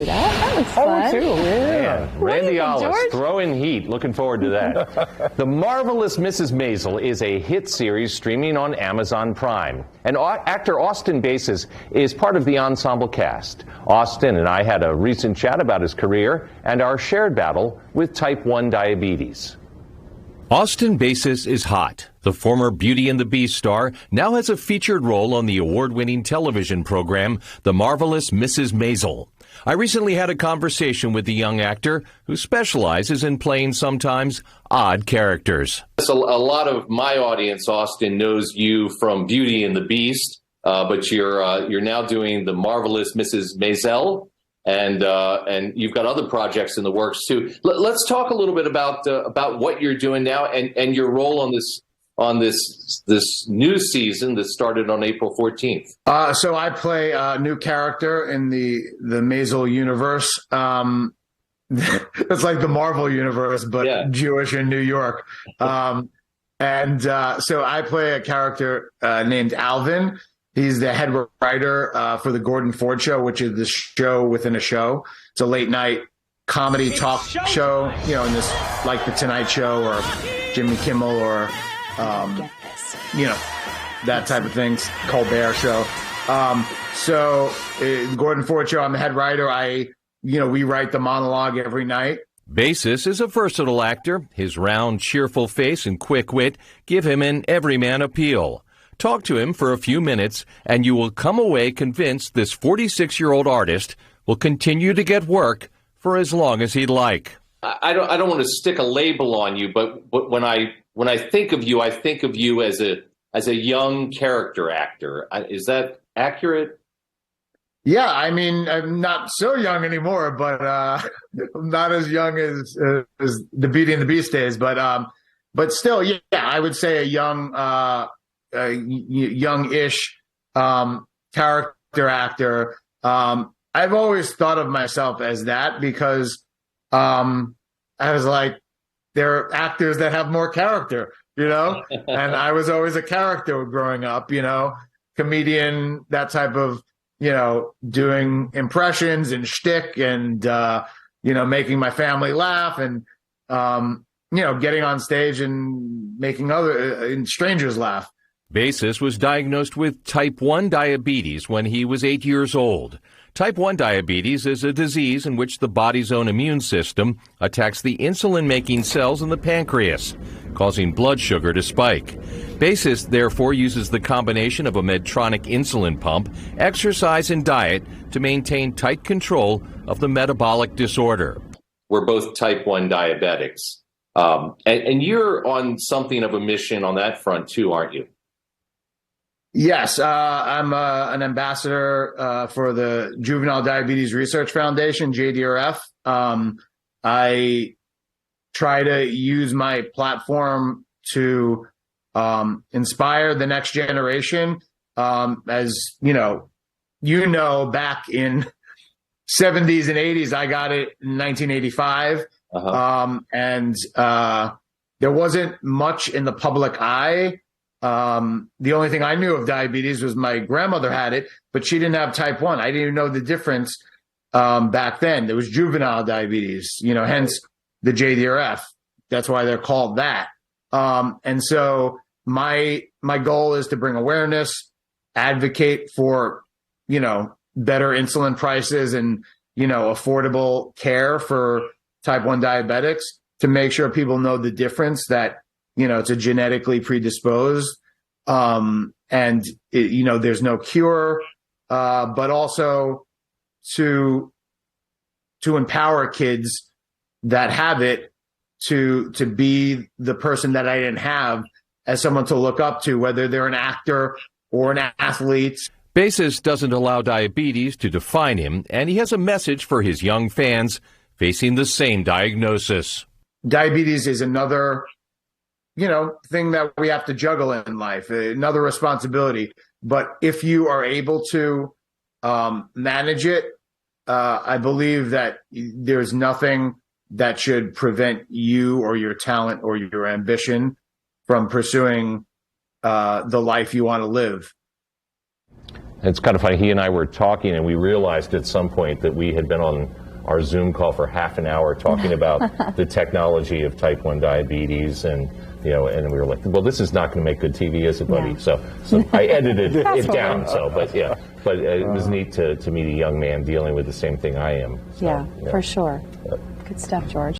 That looks fun. I would too, yeah. Randy Ollis, George. throwing heat. Looking forward to that. The Marvelous Mrs. Maisel is a hit series streaming on Amazon Prime. And actor Austin Basis is part of the ensemble cast. Austin and I had a recent chat about his career and our shared battle with type 1 diabetes. Austin Basis is hot. The former Beauty and the Beast star now has a featured role on the award-winning television program, The Marvelous Mrs. Maisel. I recently had a conversation with the young actor who specializes in playing sometimes odd characters. A lot of my audience, Austin, knows you from Beauty and the Beast, but you're now doing The Marvelous Mrs. Maisel, and you've got other projects in the works too. Let's talk a little bit about what you're doing now and your role on this new season that started on April 14th. So I play a new character in the Maisel universe. It's like the Marvel universe, but Jewish in New York. So I play a character named Alvin. He's the head writer for the Gordon Ford Show, which is the show within a show. It's a late night comedy talk show, in this, like the Tonight Show or Jimmy Kimmel or that type of things, Colbert Show. The Gordon Ford Show, I'm the head writer. We write the monologue every night. Basis is a versatile actor. His round, cheerful face and quick wit give him an everyman appeal. Talk to him for a few minutes, and you will come away convinced this 46-year-old artist will continue to get work for as long as he'd like. I don't want to stick a label on you, but when I think of you, I think of you as a young character actor. Is that accurate? Yeah, I mean, I'm not so young anymore, but I'm not as young as the Beauty and the Beast days. But still, yeah, I would say a youngish character actor. I've always thought of myself as that because I was like, there are actors that have more character, and I was always a character growing up, comedian, that type of, doing impressions and shtick and, making my family laugh and, getting on stage and making other strangers laugh. Basis was diagnosed with type 1 diabetes when he was 8 years old. Type 1 diabetes is a disease in which the body's own immune system attacks the insulin-making cells in the pancreas, causing blood sugar to spike. Basis therefore uses the combination of a Medtronic insulin pump, exercise, and diet to maintain tight control of the metabolic disorder. We're both type 1 diabetics. And you're on something of a mission on that front too, aren't you? Yes, I'm an ambassador for the Juvenile Diabetes Research Foundation, JDRF. I try to use my platform to inspire the next generation. As back in 70s and 80s, I got it in 1985, and there wasn't much in the public eye. The only thing I knew of diabetes was my grandmother had it, but she didn't have type 1. I didn't even know the difference back then. There was juvenile diabetes, hence the JDRF. That's why they're called that. And so my goal is to bring awareness, advocate for, better insulin prices and, affordable care for type 1 diabetics to make sure people know the difference that it's a genetically predisposed, and there's no cure, but also to empower kids that have it to be the person that I didn't have as someone to look up to, whether they're an actor or an athlete. Basis doesn't allow diabetes to define him, and he has a message for his young fans facing the same diagnosis. Diabetes is another thing that we have to juggle in life, another responsibility. But if you are able to manage it, I believe that there's nothing that should prevent you or your talent or your ambition from pursuing the life you want to live. It's kind of funny. He and I were talking, and we realized at some point that we had been on our Zoom call for half an hour talking about the technology of type 1 diabetes, and and we were like, well, this is not going to make good TV, is it, buddy? Yeah. So I edited it down. But it was neat to meet a young man dealing with the same thing I am. So, for sure. Good stuff, George.